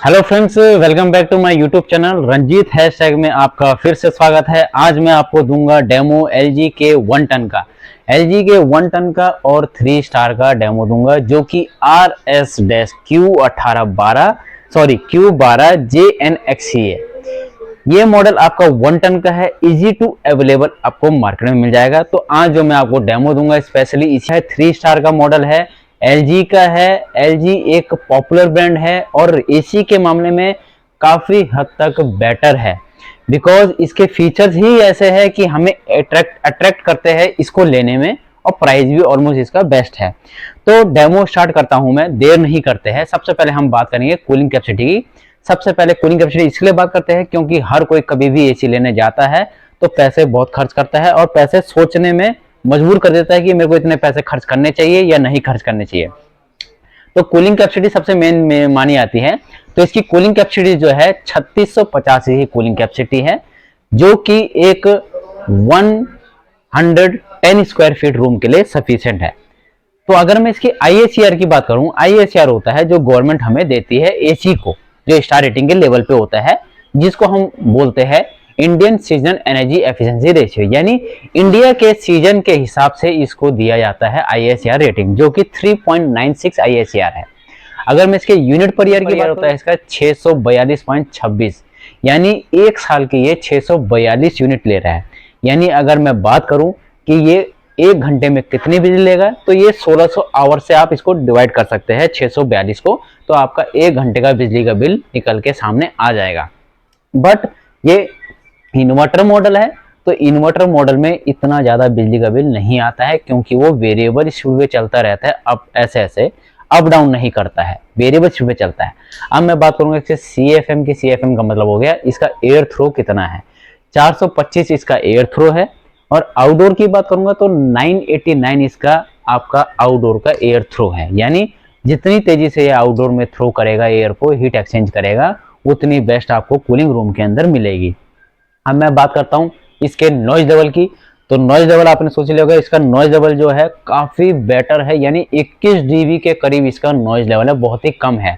Hello friends, welcome back to my YouTube channel Ranjeet hashtag में आपका फिर से स्वागत है। आज मैं आपको दूंगा डेमो एलजी के 1 टन का और 3 स्टार का डेमो दूंगा, जो कि Q12JNXE है। ये मॉडल आपका 1 टन का है, इजी टू अवेलेबल आपको मार्केट में मिल जाएगा। तो आज जो मैं आपको डेमो दूंगा स्पेशली इसी है, 3 स्टार का मॉडल है, एलजी का है। एलजी एक पॉपुलर ब्रांड है और एसी के मामले में काफी हद तक बेटर है, बिकॉज इसके फीचर्स ही ऐसे हैं कि हमें अट्रैक्ट करते हैं इसको लेने में, और प्राइस भी ऑलमोस्ट इसका बेस्ट है। तो डेमो स्टार्ट करता हूं मैं, देर नहीं करते हैं। सबसे पहले हम बात करेंगे कूलिंग कैपेसिटी की। सबसे पहले कूलिंग कैपेसिटी इसलिए बात करते हैं क्योंकि हर कोई कभी भी एसी लेने जाता है तो पैसे बहुत खर्च करता है और पैसे सोचने में मजबूर कर देता है कि मेरे को इतने पैसे खर्च करने चाहिए या नहीं खर्च करने चाहिए। तो कूलिंग कैपेसिटी सबसे मेन मानी आती है। तो इसकी कूलिंग कैपेसिटी जो है 3650 ही कूलिंग कैपेसिटी है, जो कि एक 110 स्क्वायर फीट रूम के लिए सफिशिएंट है। तो अगर मैं इसकी ISCR की बात करूं, ISCR होता है जो गवर्नमेंट हमें देती है एसी को, जो स्टार रेटिंग के लेवल पे होता है, जिसको हम बोलते हैं Indian season energy efficiency ratio, यानी इंडिया के सीजन के हिसाब से इसको दिया जाता है ISCR रेटिंग, जो कि 3.96 ISCR है। अगर मैं इसके यूनिट पर ईयर की बात होता है इसका 642.26, यानी एक साल के ये 642 यूनिट ले रहा है। यानी अगर मैं बात करूं कि ये एक घंटे में कितनी बिजली लेगा, तो ये 1600 आवर से आप इसको डिवाइड कर सकते हैं 642 को, तो आपका एक घंटे का बिजली का बिल निकल के सामने आ जाएगा। बट ये इन्वर्टर मॉडल है, तो इन्वर्टर मॉडल में इतना ज्यादा बिजली का बिल नहीं आता है, क्योंकि वो वेरिएबल स्पीड पे चलता रहता है, अप ऐसे अप डाउन नहीं करता है, वेरिएबल स्पीड पे चलता है। अब मैं बात करूंगा इसके CFM की। CFM का मतलब हो गया इसका एयर थ्रो कितना है, 425 इसका एयर थ्रो है। और आउटडोर की बात करूंगा तो 989 इसका आपका आउटडोर का एयर थ्रो है, यानी जितनी तेजी से ये आउटडोर में थ्रो करेगा एयर को, हीट एक्सचेंज करेगा, उतनी बेस्ट आपको कूलिंग रूम के अंदर मिलेगी। अब मैं बात करता हूं इसके नॉइज लेवल की। तो नॉइज लेवल आपने सोच लिया होगा, इसका नॉइज लेवल जो है काफी बेटर है, यानी 21 dB के करीब इसका नॉइज लेवल है, बहुत ही कम है।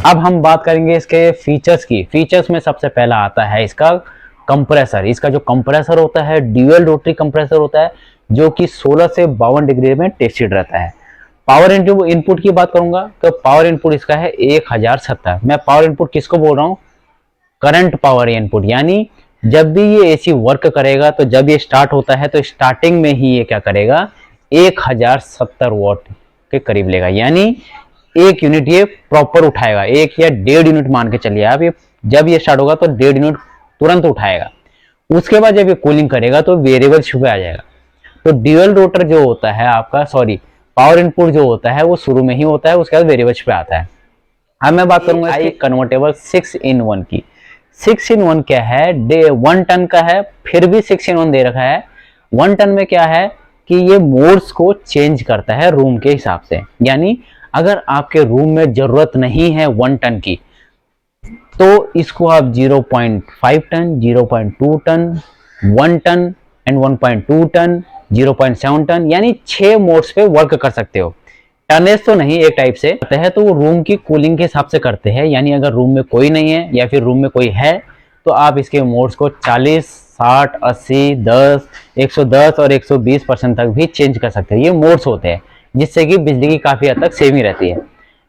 अब हम बात करेंगे इसके फीचर्स की। फीचर्स में सबसे पहला आता है इसका कंप्रेसर। इसका जो कंप्रेसर होता है ड्यूअल रोटरी कंप्रेसर होता है, जो कि 16 से 52 डिग्री में टेस्टेड रहता है। पावर इनपुट की बात करूंगा तो पावर इनपुट इसका है 1070। मैं पावर इनपुट किसको बोल रहा हूँ, करंट पावर इनपुट, यानी जब भी ये एसी वर्क करेगा, तो जब ये स्टार्ट होता है तो स्टार्टिंग में ही ये क्या करेगा, 1070 वॉट के करीब लेगा, यानी एक यूनिट ये प्रॉपर उठाएगा। 1 या 1.5 यूनिट मान के चलिए आप, ये जब ये स्टार्ट होगा तो 1.5 यूनिट तुरंत उठाएगा। उसके बाद जब ये कूलिंग करेगा तो वेरिएबल शुरू आ जाएगा। तो ड्यूअल रोटर जो होता है आपका, पावर इनपुट जो होता है वो शुरू में ही होता है, उसके बाद वेरिएबल पे आता है। अब मैं बात करूंगा इसकी कन्वर्टेबल 6-in-1 की। 6-in-1 क्या है, 1 टन का है, फिर भी 6-in-1 दे रखा है। 1 टन में क्या है कि ये मोड्स को चेंज करता है रूम के हिसाब से, यानी अगर आपके रूम में जरूरत नहीं है 1 टन की, तो इसको आप 0.5 ton, 0.2 ton, 1 ton and 1.2 ton, 0.7 ton, यानी 6 मोड्स पे वर्क कर सकते हो। टनेज तो नहीं, एक टाइप से करते हैं तो वो रूम की कूलिंग के हिसाब से करते हैं, यानी अगर रूम में कोई नहीं है या फिर रूम में कोई है तो आप इसके मोड्स को 40, 60, 80, 10, 110 और 120% तक भी चेंज कर सकते हैं। ये मोड्स होते हैं जिससे कि बिजली की काफी हद तक सेविंग रहती है।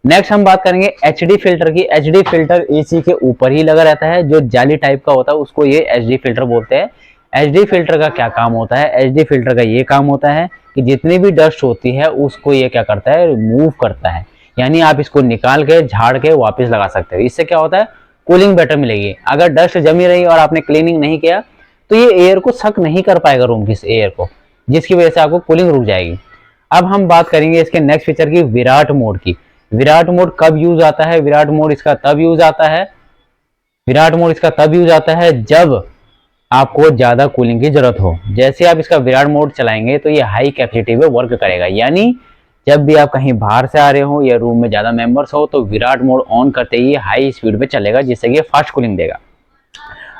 नेक्स्ट हम बात करेंगे एचडी फिल्टर की। एचडी फिल्टर एसी के ऊपर ही लगा रहता है, जो जाली टाइप का होता है उसको ये एचडी फिल्टर बोलते हैं। एचडी फिल्टर का क्या काम होता है? एचडी फिल्टर का ये काम होता है कि जितनी भी डस्ट होती है उसको ये क्या करता है, रिमूव करता है। यानी आप इसको निकाल के झाड़ के वापस लगा सकते हो। इससे क्या होता है, कूलिंग बेटर मिलेगी। अगर डस्ट जमी रही और आपने क्लीनिंग नहीं किया तो ये एयर को सक नहीं कर पाएगा रूम की एयर को, जिसकी वजह से आपको कूलिंग रुक जाएगी। अब हम बात करेंगे इसके नेक्स्ट फीचर की, विराट मोड की। विराट मोड कब यूज आता है? विराट मोड इसका तब यूज आता है, विराट मोड इसका तब यूज आता है जब आपको ज्यादा कूलिंग की जरूरत हो। जैसे आप इसका विराट मोड चलाएंगे तो ये हाई कैपेसिटी पे वर्क करेगा। यानी जब भी आप कहीं बाहर से आ रहे हो या रूम में ज्यादा मेंबर्स हो तो विराट मोड ऑन करते ही हाई स्पीड पे चलेगा, जिससे कि फास्ट कूलिंग देगा।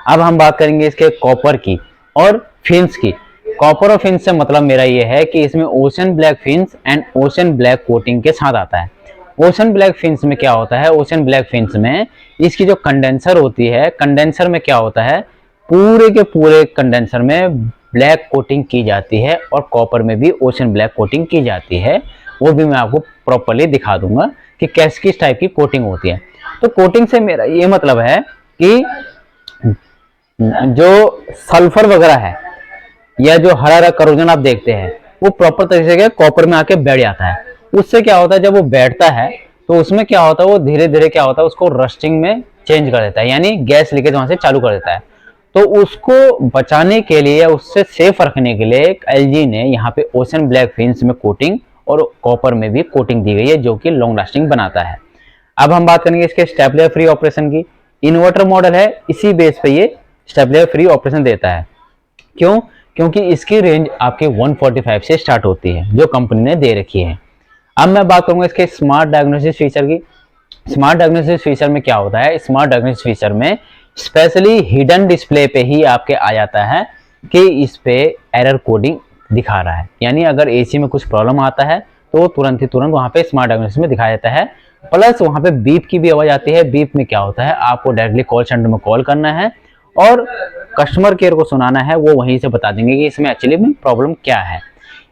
अब हम बात करेंगे इसके कॉपर की और फिन्स की। कॉपर और फिन्स से मतलब मेरा ये है कि इसमें ocean black fins and ocean black coating के साथ आता है। ओशन ब्लैक फिन्स में क्या होता है? ओशन ब्लैक फिन्स में इसकी जो कंडेंसर होती है, कंडेंसर में क्या होता है, पूरे के पूरे कंडेंसर में ब्लैक कोटिंग की जाती है और कॉपर में भी ओशन ब्लैक कोटिंग की जाती है। वो भी मैं आपको प्रॉपर्ली दिखा दूंगा कि किस टाइप की कोटिंग होती है। तो कोटिंग से मेरा ये मतलब है कि जो सल्फर वगैरह है या जो हरा हरा करोजन आप देखते हैं वो प्रॉपर तरीके से कॉपर में आके बैठ जाता है। उससे क्या होता है, जब वो बैठता है तो उसमें क्या होता है, वो धीरे धीरे क्या होता है, उसको रस्टिंग में चेंज कर देता है, यानी गैस लीकेज वहां से चालू कर देता है। तो उसको बचाने के लिए या उससे सेफ रखने के लिए एलजी ने यहाँ पे ओशन ब्लैक फिन्स में कोटिंग और कॉपर में भी कोटिंग दी गई है, जो कि लॉन्ग लास्टिंग बनाता है। अब हम बात करेंगे इसके स्टेबलर फ्री ऑपरेशन की। इन्वर्टर मॉडल है, इसी बेस पे ये स्टेबलर फ्री ऑपरेशन देता है। क्यों? क्योंकि इसकी रेंज आपके 145 से स्टार्ट होती है, जो कंपनी ने दे रखी है। अब मैं बात करूंगा इसके स्मार्ट डायग्नोसिस फीचर की। स्मार्ट डायग्नोसिस फीचर में क्या होता है? स्मार्ट डायग्नोसिस फीचर में स्पेशली हिडन डिस्प्ले पे ही आपके आ जाता है कि इस पे एरर कोडिंग दिखा रहा है। यानी अगर एसी में कुछ प्रॉब्लम आता है तो तुरंत वहां पे स्मार्ट डायग्नोसिस में दिखाया जाता है। प्लस वहां पे बीप की भी आवाज आती है। बीप में क्या होता है, आपको डायरेक्टली कॉल सेंटर में कॉल करना है और कस्टमर केयर को सुनाना है, वो वहीं से बता देंगे कि इसमें एक्चुअली में प्रॉब्लम क्या है।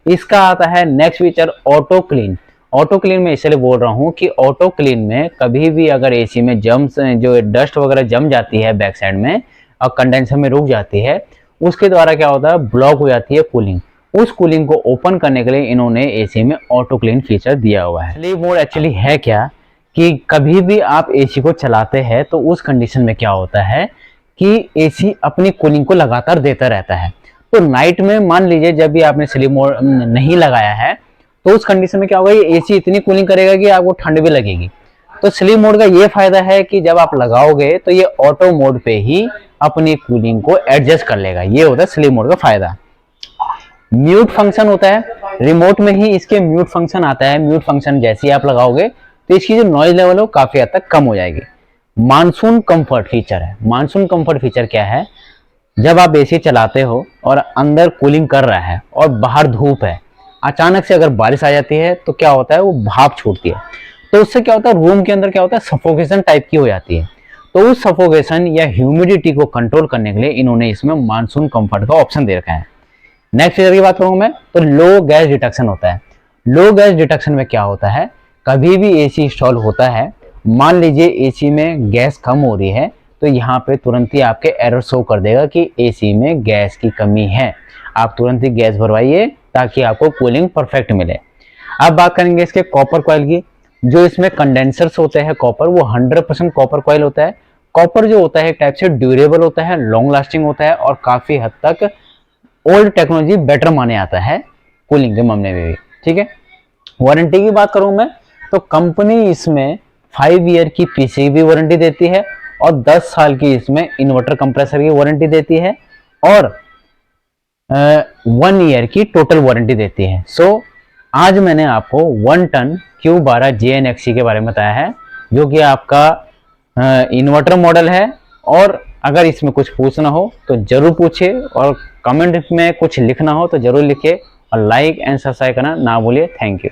इसका आता है next feature auto clean. Auto clean में इसलिए बोल रहा हूँ कि ऑटो क्लीन में कभी भी अगर एसी में जम्स जो डस्ट वगैरह जम जाती है बैक साइड में और कंडेंसर में रुक जाती है, उसके द्वारा क्या होता है, ब्लॉक हो जाती है कूलिंग। उस कूलिंग को ओपन करने के लिए इन्होंने एसी में ऑटो क्लीन फीचर दिया हुआ है। स्लीप मोड एक्चुअली है क्या कि कभी भी आप एसी को चलाते हैं तो उस कंडीशन में क्या होता है कि एसी अपनी कूलिंग को लगातार देता रहता है। तो नाइट में मान लीजिए जब भी आपने स्लीप मोड नहीं लगाया है तो उस कंडीशन में क्या होगा, ये एसी इतनी कूलिंग करेगा कि आपको ठंड भी लगेगी। तो स्लीप मोड का ये फायदा है कि जब आप लगाओगे तो ये ऑटो मोड पे ही अपनी कूलिंग को एडजस्ट कर लेगा। ये होता है स्लीप मोड का फायदा। म्यूट फंक्शन होता है, रिमोट में ही इसके म्यूट फंक्शन आता है। म्यूट फंक्शन जैसे ही आप लगाओगे तो इसकी जो नॉइज लेवल है वो काफी हद तक कम हो जाएगी। मानसून कंफर्ट फीचर है। मानसून कंफर्ट फीचर क्या है, जब आप एसी चलाते हो और अंदर कूलिंग कर रहा है और बाहर धूप है, अचानक से अगर बारिश आ जाती है तो क्या होता है, वो भाप छूटती है। तो उससे क्या होता है, रूम के अंदर क्या होता है, सफोकेशन टाइप की हो जाती है। तो उस सफोकेशन या ह्यूमिडिटी को कंट्रोल करने के लिए इन्होंने इसमें मानसून कंफर्ट का ऑप्शन दे रखा है। नेक्स्ट फीचर की बात करूंगा मैं तो लो गैस डिटेक्शन होता है। लो गैस डिटेक्शन में क्या होता है, कभी भी एसी इंस्टॉल होता है, मान लीजिए एसी में गैस कम हो रही है तो यहाँ पे तुरंत ही आपके एरर शो कर देगा कि एसी में गैस की कमी है। आप तुरंत ही गैस भरवाइए ताकि आपको कूलिंग परफेक्ट मिले। अब बात करेंगे इसके कॉपर कॉइल की। जो इसमें कंडेंसर्स होते हैं कॉपर, वो 100% कॉपर कॉइल होता है। कॉपर जो होता है एक टाइप से ड्यूरेबल होता है, लॉन्ग लास्टिंग होता है और काफी हद तक ओल्ड टेक्नोलॉजी बेटर माने आता है कूलिंग के मामले में भी। ठीक है, वारंटी की बात करूं मैं तो कंपनी इसमें 5 ईयर की पीसी की वारंटी देती है और 10 साल की इसमें इन्वर्टर कंप्रेसर की वारंटी देती है और 1 ईयर की टोटल वारंटी देती है। सो आज मैंने आपको 1 टन Q12 JNXC के बारे में बताया है, जो कि आपका इन्वर्टर मॉडल है। और अगर इसमें कुछ पूछना हो तो जरूर पूछिए और कमेंट में कुछ लिखना हो तो जरूर लिखिए और लाइक एंड सब्सक्राइब करना ना भूलिए। Thank you.